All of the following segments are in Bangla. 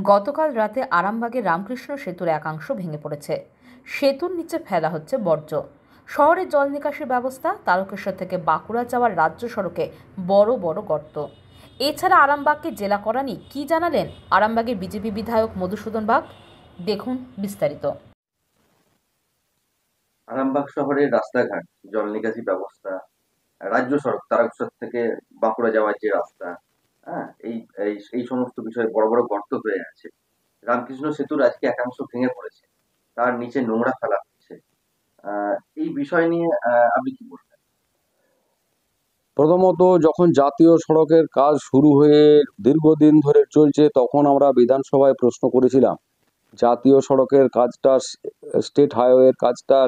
গতকাল রাতে আরামবাগের রামকৃষ্ণ সেতুর একাংশ ভেঙে পড়েছে। সেতুর নিচে ফেলা হচ্ছে বর্জ্য। শহরের জল নিকাশি ব্যবস্থা, তারকেশ্বর থেকে বাঁকুড়া যাওয়ার রাজ্য সড়কে বড় বড় গর্ত। এছাড়া আরামবাগকে জেলা করানি কি জানালেন আরামবাগের বিজেপি বিধায়ক মধুসূদন বাগ, দেখুন বিস্তারিত। আরামবাগ শহরের রাস্তাঘাট, জল নিকাশি ব্যবস্থা, রাজ্য সড়ক তারকেশ্বর থেকে বাঁকুড়া যাওয়ার যে রাস্তা, হ্যাঁ, এই এই এই সমস্ত বিষয়ে বড় বড় গর্ত হয়ে আছে। রামকৃষ্ণ সেতুর আজকে একাংশ ভেঙে পড়েছে, তার নিচে নোংরা ফেলা হচ্ছে। এই বিষয় নিয়ে আপনি কি বলবেন? প্রথমত, যখন জাতীয় সড়কের কাজ শুরু হয়ে দীর্ঘদিন ধরে চলছে, তখন আমরা বিধানসভায় প্রশ্ন করেছিলাম জাতীয় সড়কের কাজটা, স্টেট হাইওয়ের কাজটা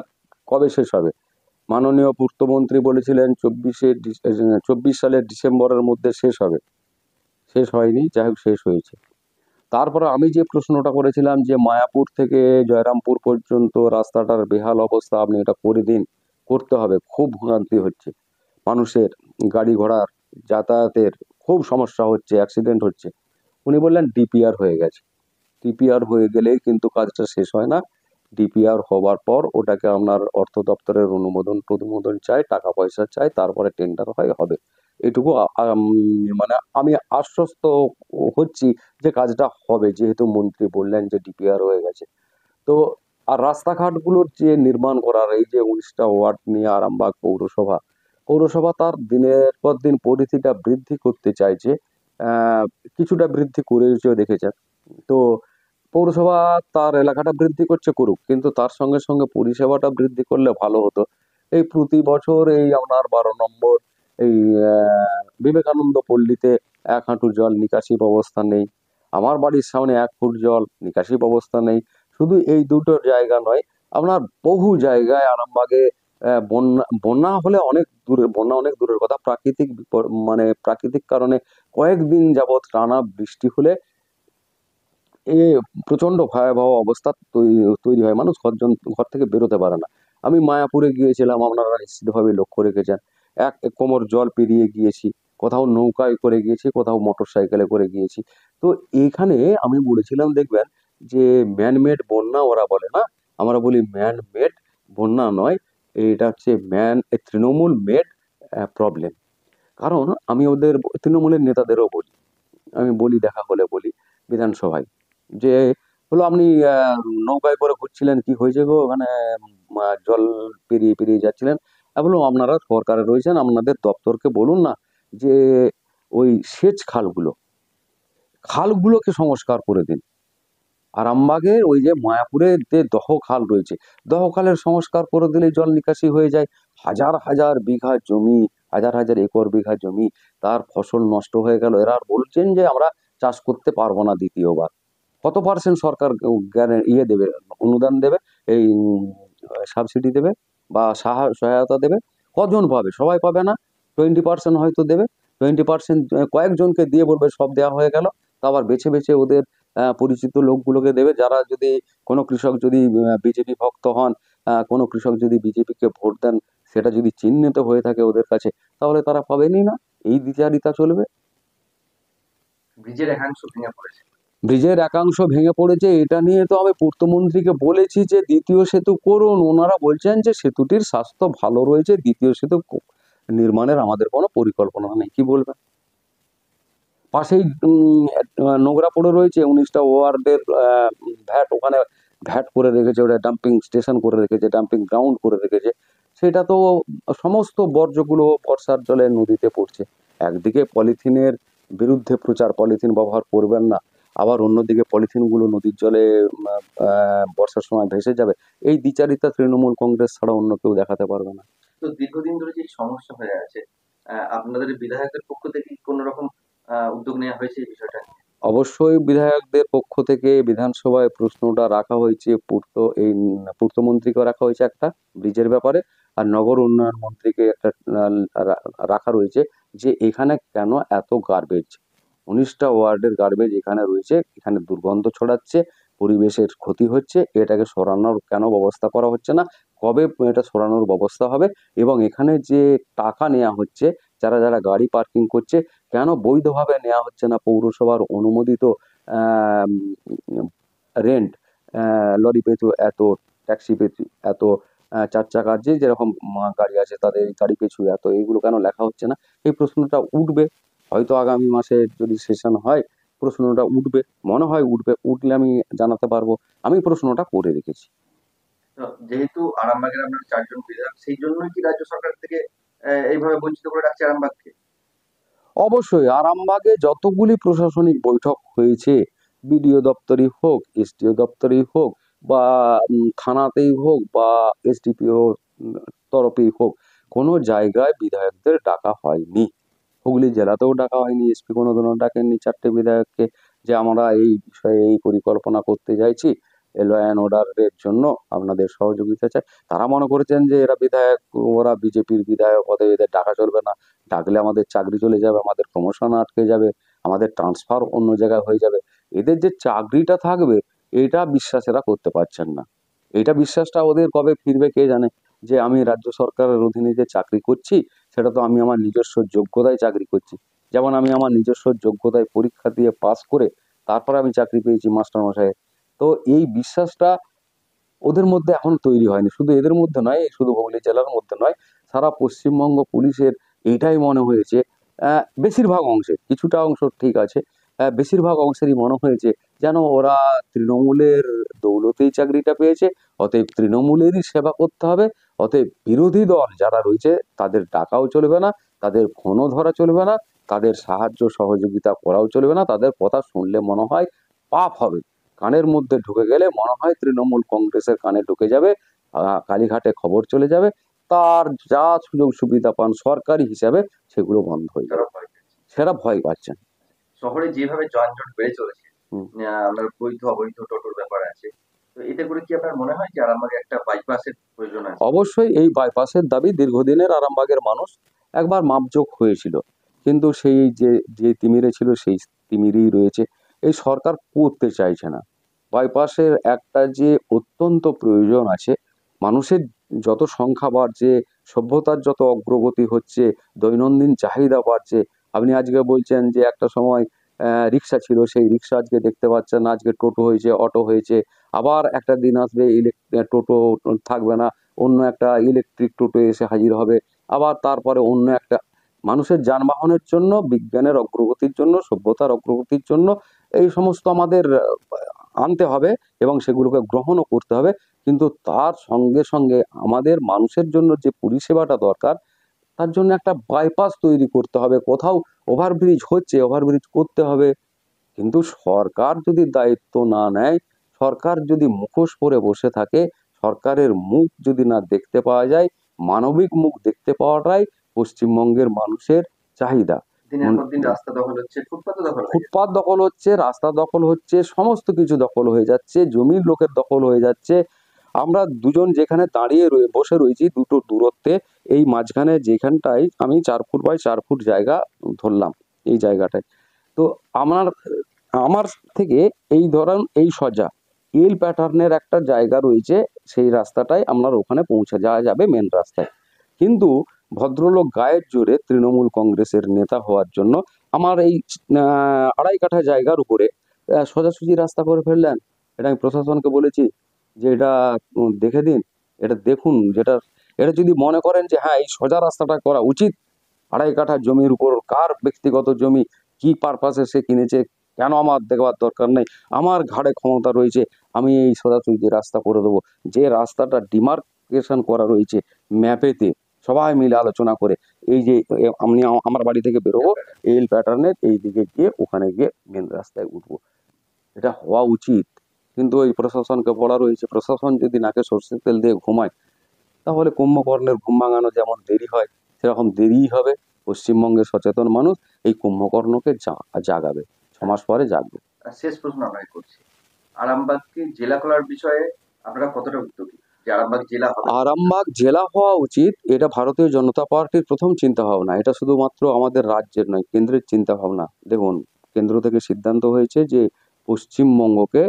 কবে শেষ হবে। মাননীয় পূর্তমন্ত্রী বলেছিলেন 24 সালের ডিসেম্বরের মধ্যে শেষ হবে। শেষ হয়নি, যাই হোক শেষ হয়েছে। তারপরে আমি যে প্রশ্নটা করেছিলাম যে মায়াপুর থেকে জয়রামপুর পর্যন্ত রাস্তাটার বেহাল অবস্থা, আপনি এটা করে দিন। করতে হবে, খুব ভোগান্তি হচ্ছে মানুষের, গাড়ি ঘোড়ার যাতায়াতের খুব সমস্যা হচ্ছে, অ্যাক্সিডেন্ট হচ্ছে। উনি বললেন ডিপিআর হয়ে গেছে। ডিপিআর হয়ে গেলেই কিন্তু কাজটা শেষ হয় না। ডিপিআর হবার পর ওটাকে আপনার অর্থ দপ্তরের অনুমোদন চাই, টাকা পয়সা চাই, তারপরে টেন্ডার হবে। এটুকু মানে আমি আশ্বস্ত হচ্ছি যে কাজটা হবে, যেহেতু মন্ত্রী বললেন যে ডিপিআর হয়ে গেছে। তো আর রাস্তাঘাটগুলোর যে নির্মাণ করার, এই যে 19টা ওয়ার্ড নিয়ে আরামবাগ পৌরসভা তার দিনের পর দিন পরিধিটা বৃদ্ধি করতে চাইছে। কিছুটা বৃদ্ধি করেছেও দেখেছেন। তো পৌরসভা তার এলাকাটা বৃদ্ধি করছে, করুক, কিন্তু তার সঙ্গে সঙ্গে পরিষেবাটা বৃদ্ধি করলে ভালো হতো। এই প্রতি বছর এই আপনার 12 নম্বর এই বিবেকানন্দ পল্লীতে 1 হাঁটু জল নিকাশি ব্যবস্থা নেই। আমার বাড়ির সামনে 1 ফুট জল নিকাশি ব্যবস্থা নেই। শুধু এই দুটো জায়গা নয়, আপনার বহু জায়গায় আরামবাগে বন্যা হলে বন্যা অনেক দূরের কথা, মানে প্রাকৃতিক কারণে কয়েকদিন যাবৎ টানা বৃষ্টি হলে এ প্রচন্ড ভয়াবহ অবস্থা তৈরি হয়। মানুষ ঘর থেকে বেরোতে পারে না। আমি মায়াপুরে গিয়েছিলাম, আপনারা নিশ্চিতভাবে লক্ষ্য রেখেছেন। এক এক কোমর জল পেরিয়ে গিয়েছি, কোথাও নৌকায় করে গিয়েছি, কোথাও মোটর সাইকেলে করে গিয়েছি। তো এইখানে আমি বলেছিলাম, দেখবেন যে ম্যানমেড বন্যা ওরা বলে না, আমরা বলি ম্যানমেড বন্যা নয়, এটা হচ্ছে তৃণমূল মেড প্রবলেম। কারণ আমি ওদের তৃণমূলের নেতাদেরও বলি, আমি বলি, দেখা হলে বলি বিধানসভায়, যে হলো আপনি নৌকায় করে ঘুরছিলেন, কি হয়েছে গো ওখানে, জল পেরিয়ে পেরিয়ে যাচ্ছিলেন। আমি বললাম, আপনারা সরকারে রয়েছেন, আপনাদের দপ্তরকে বলুন না যে ওই সেচ খালগুলোকে সংস্কার করে দিন। আরামবাগের ওই যে মায়াপুরের যে দহ খাল রয়েছে, দহ খালের সংস্কার করে দিলে জল নিকাশি হয়ে যায়। হাজার হাজার বিঘা জমি, হাজার হাজার একর বিঘা জমি, তার ফসল নষ্ট হয়ে গেল। এরা বলছেন যে আমরা চাষ করতে পারবো না দ্বিতীয়বার। কত পার্সেন্ট সরকার দেবে, অনুদান দেবে, এই সাবসিডি দেবে বা সহায়তা দেবে? কজন পাবে? সবাই পাবে না। 20% হয়তো দেবে। 20% কয়েকজনকে দিয়ে বলবে সব দেওয়া হয়ে গেল। তা আবার বেছে বেছে ওদের পরিচিত লোকগুলোকে দেবে। যারা যদি, কোনো কৃষক যদি বিজেপি ভক্ত হন, কোনো কৃষক যদি বিজেপিকে ভোট দেন, সেটা যদি চিহ্নিত হয়ে থাকে ওদের কাছে, তাহলে তারা পাবেনই না। এই দ্বিচারিতা চলবে। ব্রিজের একাংশ ভেঙে পড়েছে। ব্রিজের একাংশ ভেঙে পড়েছে, এটা নিয়ে তো আমি পূর্তমন্ত্রীকে বলেছি যে দ্বিতীয় সেতু করুন। ওনারা বলছেন যে সেতুটির স্বাস্থ্য ভালো রয়েছে, দ্বিতীয় সেতু নির্মাণের আমাদের কোনো পরিকল্পনা নেই। কি বলবেন? পাশেই নোংরা পড়ে রয়েছে 19টা ওয়ার্ডের ওখানে ভ্যাট করে রেখেছে, ওটা ডাম্পিং স্টেশন করে রেখেছে, ডাম্পিং গ্রাউন্ড করে রেখেছে। সেটা তো সমস্ত বর্জ্যগুলো বর্ষার জলে নদীতে পড়ছে। একদিকে পলিথিনের বিরুদ্ধে প্রচার, পলিথিন ব্যবহার করবেন না, আবার অন্যদিকে পলিথিনগুলো নদীর জলে বর্ষার সময় ভেসে যাবে। এই দ্বিচারিতা তৃণমূল কংগ্রেস ছাড়া অন্য কেউ দেখাতে পারবে না। তো দীর্ঘদিন ধরে যে সমস্যা হয়ে আছে, আপনাদের বিধায়কের পক্ষ থেকে কোনো রকম উদ্যোগ নেওয়া হয়েছে এই বিষয়টা নিয়ে? অবশ্যই বিধায়কদের পক্ষ থেকে বিধানসভায় প্রশ্নটা রাখা হয়েছে, পূর্তমন্ত্রীকে রাখা হয়েছে একটা ব্রিজের ব্যাপারে, আর নগর উন্নয়ন মন্ত্রীকে একটা রাখা রয়েছে, যে এখানে কেন এত গার্বেজ, 19টা ওয়ার্ডের গার্বেজ এখানে রয়েছে, এখানে দুর্গন্ধ ছড়াচ্ছে, পরিবেশের ক্ষতি হচ্ছে, এটাকে সরানোর কেন ব্যবস্থা করা হচ্ছে না, কবে এটা সরানোর ব্যবস্থা হবে, এবং এখানে যে টাকা নেওয়া হচ্ছে, যারা যারা গাড়ি পার্কিং করছে, কেন বৈধভাবে নেওয়া হচ্ছে না পৌরসভার অনুমোদিত রেন্ট, লরি পেতু এত, ট্যাক্সি পেতু এত, চার চাকার যে যেরকম গাড়ি আছে তাদের গাড়ি পিছু এত, এইগুলো কেন লেখা হচ্ছে না? এই প্রশ্নটা উঠবে, হয়তো আগামী মাসে যদি সেশন হয় প্রশ্নটা উঠবে, মনে হয় উঠবে, উঠলে আমি জানাতে পারবো। আমি প্রশ্নটা করে রেখেছি। তো যেহেতু আরামবাগের আপনার 4 জন বিধায়ক, সেই জন্যই কি রাজ্য সরকার থেকে এইভাবে বঞ্চিত করে রাখছে আরামবাগকে? অবশ্যই আরামবাগে যতগুলি প্রশাসনিক বৈঠক হয়েছে, বিডিও দপ্তরই হোক, এসডিও দপ্তরেই হোক, বা থানাতেই হোক, বা এসডিপিও তরফেই হোক, কোনো জায়গায় বিধায়কদের ডাকা হয়নি। হুগলি জেলাতেও ডাকা হয়নি, এসপি কোনোদিনও ডাকেননি 4টে বিধায়ককে যে আমরা এই বিষয়ে এই পরিকল্পনা করতে চাইছি, ল অ্যান্ড অর্ডারের জন্য আপনাদের সহযোগিতা চাই। তারা মনে করেছেন যে এরা বিধায়ক, ওরা বিজেপির বিধায়ক, অতএব এদের ডাকা চলবে না, ডাকলে আমাদের চাকরি চলে যাবে, আমাদের প্রমোশন আটকে যাবে, আমাদের ট্রান্সফার অন্য জায়গায় হয়ে যাবে, এদের যে চাকরিটা থাকবে এটা বিশ্বাস এরা করতে পারছেন না। এইটা বিশ্বাসটা ওদের কবে ফিরবে কে জানে, যে আমি রাজ্য সরকারের অধীনে যে চাকরি করছি সেটা তো আমি আমার নিজস্ব যোগ্যতায় চাকরি করছি। যেমন আমি আমার নিজস্ব যোগ্যতায় পরীক্ষা দিয়ে পাস করে তারপরে আমি চাকরি পেয়েছি মাস্টার মশাই। তো এই বিশ্বাসটা ওদের মধ্যে এখন তৈরি হয়নি, শুধু এদের মধ্যে নয়, শুধু হুগলি জেলার মধ্যে নয়, সারা পশ্চিমবঙ্গ পুলিশের এইটাই মনে হয়েছে। বেশিরভাগ অংশে, কিছুটা অংশ ঠিক আছে, বেশিরভাগ অংশেরই মনে হয়েছে যেন ওরা তৃণমূলের দৌলতেই চাকরিটা পেয়েছে, অতএব তৃণমূলেরই সেবা করতে হবে, অতএব বিরোধী দল যারা রয়েছে তাদের ডাকাও চলবে না, তাদের ফোনও ধরা চলবে না, তাদের সাহায্য সহযোগিতা করাও চলবে না, তাদের কথা শুনলে মনে হয় পাপ হবে, কানের মধ্যে ঢুকে গেলে মনে হয় তৃণমূল কংগ্রেসের কানে ঢুকে যাবে, কালীঘাটে খবর চলে যাবে, তার যা সুযোগ সুবিধা পান সরকারি হিসাবে সেগুলো বন্ধ হয়ে যাবে। তারা ভয় পেয়েছে। সেটা ভয় পাচ্ছেন। শহরে যেভাবে যানজট বেড়ে চলেছে, হুম। আপনার বৈধ অবৈধ টোটোর ব্যাপার আছে। তো এতে করে কি আপনার মনে হয় যে আরামবাগে একটা বাইপাসের প্রয়োজন আছে? অবশ্যই এই বাইপাসের দাবি দীর্ঘদিনের আরামবাগের মানুষ, একবার মাপজোক হয়েছিল, কিন্তু সেই যে যে তিমিরে ছিল সেই তিমিরেই রয়েছে। এই সরকার করতে চাইছে না। বাইপাসের একটা যে অত্যন্ত প্রয়োজন আছে, মানুষের যত সংখ্যা বাড়ছে, সভ্যতার যত অগ্রগতি হচ্ছে, দৈনন্দিন চাহিদা বাড়ছে, আপনি আজকে বলছেন যে একটা সময় রিক্সা ছিল, সেই রিক্সা আজকে দেখতে পাচ্ছেন না, আজকে টোটো হয়েছে, অটো হয়েছে, আবার একটা দিন আসবে টোটো থাকবে না, অন্য একটা ইলেকট্রিক টোটো এসে হাজির হবে, আবার তারপরে অন্য একটা, মানুষের যানবাহনের জন্য, বিজ্ঞানের অগ্রগতির জন্য, সভ্যতার অগ্রগতির জন্য এই সমস্ত আমাদের আনতে হবে এবং সেগুলোকে গ্রহণও করতে হবে। কিন্তু তার সঙ্গে সঙ্গে আমাদের মানুষের জন্য যে পরিষেবাটা দরকার, তার জন্য একটা বাইপাস তৈরি করতে হবে, কোথাও ওভারব্রিজ হচ্ছে, ওভারব্রিজ করতে হবে। কিন্তু সরকার যদি দায়িত্ব না নেয়, সরকার যদি মুখোশ পরে বসে থাকে, সরকারের মুখ যদি না দেখতে পাওয়া যায়, মানবিক মুখ দেখতে পাওয়াটাই পশ্চিমবঙ্গের মানুষের চাহিদা। দিনের পর দিন রাস্তা দখল হচ্ছে, ফুটপাতও দখল হয়ে যাচ্ছে। ফুটপাত দখল হচ্ছে, রাস্তা দখল হচ্ছে, সমস্ত কিছু দখল হয়ে যাচ্ছে, জমির লোকের দখল হয়ে যাচ্ছে। আমরা দুজন যেখানে দাঁড়িয়ে বসে রয়েছি দুটো দূরত্বে, এই মাঝখানে যেখানটায় আমি 4 ফুট বাই 4 ফুট জায়গা ধরলাম, এই জায়গাটায়, তো আমার আমার থেকে এই ধরুন এই সোজা এল প্যাটার্নের একটা জায়গা রয়েছে, সেই রাস্তাটায় আপনার ওখানে পৌঁছে যাওয়া যাবে মেন রাস্তায়। কিন্তু ভদ্রলোক গায়ের জোরে তৃণমূল কংগ্রেসের নেতা হওয়ার জন্য আমার এই 2.5 কাঠা জায়গার উপরে সোজাসুজি রাস্তা করে ফেললেন। এটা আমি প্রশাসনকে বলেছি যে এটা দেখে দিন, এটা দেখুন, এটা যদি মনে করেন যে হ্যাঁ এই সোজা রাস্তাটা করা উচিত, 2.5 কাঠা জমির উপর কার ব্যক্তিগত জমি, কি পারপাসে সে কিনেছে, কেন আমার দেখবার দরকার নেই, আমার ঘাড়ে ক্ষমতা রয়েছে, আমি এই সোজাসুজি রাস্তা করে দেবো। যে রাস্তাটা ডিমার্কেশন করা রয়েছে ম্যাপেতে, সবাই মিলে আলোচনা করে, এই যে আমি আমার বাড়ি থেকে বেরোবো, এল প্যাটার্নের এই দিকে গিয়ে ওখানে গিয়ে মেন রাস্তায় উঠবো, এটা হওয়া উচিত। কিন্তু ওই প্রশাসনকে বলা রয়েছে, প্রশাসন যদি নাকে সর্ষের তেল দিয়ে ঘুমায়, তাহলে কুম্ভকর্ণের ঘুম ভাঙানো যেমন দেরি হয় সেরকম দেরিই হবে। পশ্চিমবঙ্গের সচেতন মানুষ এই কুম্ভকর্ণকে জাগাবে, 6 মাস পরে জাগবে। আর শেষ প্রশ্ন আপনাকে করছি, আরামবাগকে জেলা করার বিষয়ে আপনারা কতটা উদ্যোগী যে আরামবাগ জেলা হবে? আরামবাগ জেলা হওয়া উচিত, এটা ভারতীয় জনতা পার্টির প্রথম চিন্তা ভাবনা, এটা শুধুমাত্র আমাদের রাজ্যের নয়, কেন্দ্রের চিন্তা ভাবনা। দেখুন, কেন্দ্র থেকে সিদ্ধান্ত হয়েছে যে পশ্চিমবঙ্গকে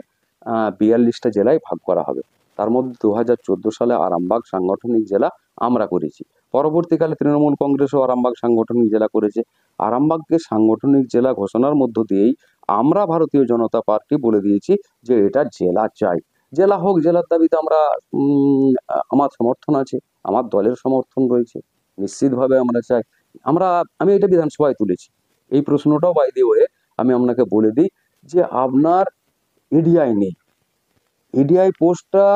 42টা জেলায় ভাগ করা হবে, তার মধ্যে 2014 সালে আরামবাগ সাংগঠনিক জেলা আমরা করেছি। পরবর্তীকালে তৃণমূল কংগ্রেসও আরামবাগ সাংগঠনিক জেলা করেছে। আরামবাগকে সাংগঠনিক জেলা ঘোষণার মধ্য দিয়েই আমরা ভারতীয় জনতা পার্টি বলে দিয়েছি যে এটা জেলা চাই। জেলা হোক, জেলার দাবিতে আমরা আমার সমর্থন আছে, আমার দলের সমর্থন রয়েছে, নিশ্চিতভাবে আমরা চাই। আমি এটা বিধানসভায় তুলেছি। এই প্রশ্নটাও বাই দি ওয়ে আমি আপনাকে বলে দিই যে আপনার এডিআই নেই। এডিআই পোস্টটা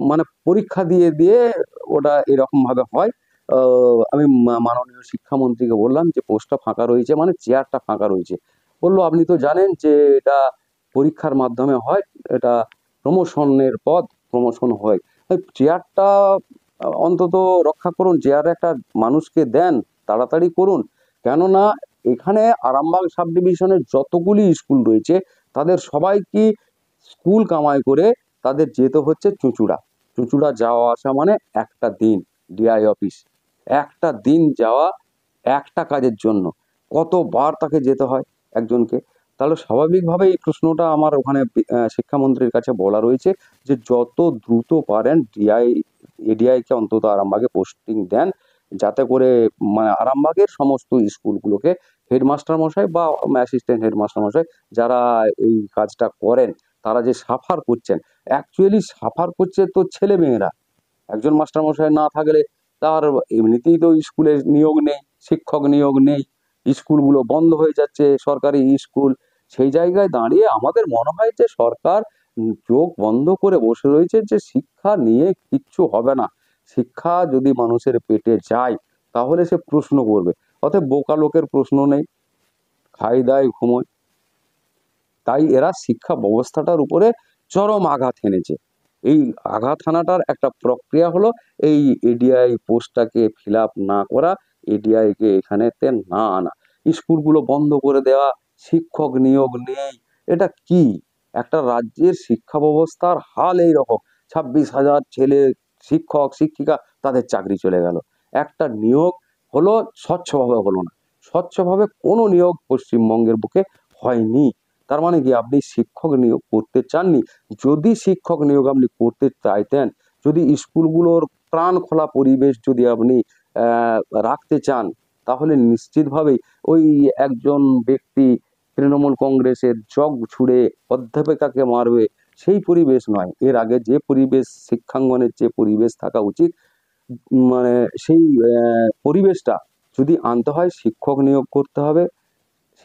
মানে পরীক্ষা দিয়ে দিয়ে ওটা এরকম ভাবে হয়। আমি মাননীয় শিক্ষামন্ত্রীকে বললাম যে পোস্টটা ফাঁকা রয়েছে, মানে চেয়ারটা ফাঁকা রয়েছে। বললো আপনি তো জানেন যে এটা পরীক্ষার মাধ্যমে হয়, এটা প্রমোশনের পদ, প্রমোশন হয়, চেয়ারটা অন্তত রক্ষা করুন, চেয়ার একটা মানুষকে দেন, তাড়াতাড়ি করুন। কেননা এখানে আরামবাগ সাব ডিভিশনের যতগুলি স্কুল রয়েছে তাদের সবাইকে স্কুল কামাই করে তাদের যেতে হচ্ছে চুঁচুড়া। চুঁচুড়া যাওয়া আসা মানে একটা দিন ডিআই অফিস, একটা দিন যাওয়া একটা কাজের জন্য কতবার তাকে যেতে হয় একজনকে। তাহলে স্বাভাবিকভাবে এই প্রশ্নটা আমার ওখানে শিক্ষামন্ত্রীর কাছে বলা রয়েছে যে যত দ্রুত পারেন এডিআইকে অন্তত আরামবাগে পোস্টিং দেন, যাতে করে মানে আরামবাগের সমস্ত স্কুলগুলোকে হেডমাস্টার মশাই বা অ্যাসিস্ট্যান্ট হেডমাস্টার মশাই যারা এই কাজটা করেন তারা যে সাফার করছেন, অ্যাকচুয়ালি সাফার করছে তো ছেলে মেয়েরা। একজন মাস্টারমশাই না থাকলে তার এমনিতেই তো স্কুলে নিয়োগ নেই, শিক্ষক নিয়োগ নেই, স্কুলগুলো বন্ধ হয়ে যাচ্ছে, সরকারি স্কুল। সেই জায়গায় দাঁড়িয়ে আমাদের মনে হয় যে সরকার চোখ বন্ধ করে বসে রয়েছে যে শিক্ষা নিয়ে কিচ্ছু হবে না। শিক্ষা যদি মানুষের পেটে যায় তাহলে সে প্রশ্ন করবে। অতএব বোকা লোকের প্রশ্ন নেই, খাই দায় ঘুমোয়। তাই এরা শিক্ষা ব্যবস্থাটার উপরে চরম আঘাত হেনেছে। এই আঘাত হানাটার একটা প্রক্রিয়া হলো এই এডিআই পোস্টটাকে ফিল আপ না করা, এডিআইকে এখানেতে না আনা, স্কুলগুলো বন্ধ করে দেওয়া, শিক্ষক নিয়োগ নেই। এটা কি একটা রাজ্যের শিক্ষা ব্যবস্থার হাল? এইরকম 26,000 ছেলে শিক্ষক শিক্ষিকা তাদের চাকরি চলে গেল। একটা নিয়োগ হলো, স্বচ্ছভাবে হলো না। স্বচ্ছভাবে কোনো নিয়োগ পশ্চিমবঙ্গের বুকে হয়নি। তার মানে কি আপনি শিক্ষক নিয়োগ করতে চাননি? যদি শিক্ষক নিয়োগ আপনি করতে চাইতেন, যদি স্কুলগুলোর প্রাণ খোলা পরিবেশ যদি আপনি রাখতে চান, তাহলে নিশ্চিতভাবেই ওই একজন ব্যক্তি তৃণমূল কংগ্রেসের জগ ছুড়ে অধ্যাপিকাকে মারবে সেই পরিবেশ নয়। এর আগে যে পরিবেশ, শিক্ষাঙ্গনের যে পরিবেশ থাকা উচিত, মানে সেই পরিবেশটা যদি আনতে হয় শিক্ষক নিয়োগ করতে হবে।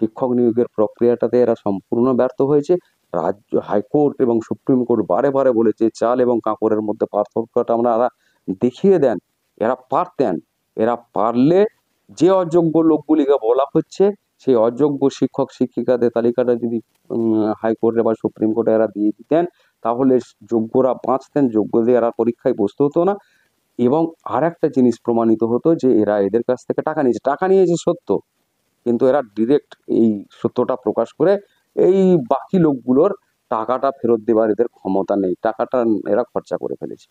শিক্ষক নিয়োগের প্রক্রিয়াটাতে এরা সম্পূর্ণ ব্যর্থ হয়েছে। রাজ্য হাইকোর্ট এবং সুপ্রিম কোর্ট বারে বারে বলেছে চাল এবং কাঁকড়ের মধ্যে পার্থক্যটা আপনারা দেখিয়ে দেন। এরা পারতেন, এরা পারলে যে অযোগ্য লোকগুলিকে বলা হচ্ছে সেই অযোগ্য শিক্ষক শিক্ষিকাদের তালিকাটা যদি হাইকোর্টে বা সুপ্রিম কোর্টে এরা দিয়ে দিতেন, তাহলে যোগ্যরা বাঁচতেন, যোগ্যদের এরা পরীক্ষায় বসতে হতো না। এবং আর একটা জিনিস প্রমাণিত হতো যে এরা এদের কাছ থেকে টাকা নিয়েছে সত্য, কিন্তু এরা ডিরেক্ট এই সত্যটা প্রকাশ করে এই বাকি লোকগুলোর টাকাটা ফেরত দেওয়ার এদের ক্ষমতা নেই, টাকাটা এরা খরচা করে ফেলেছে।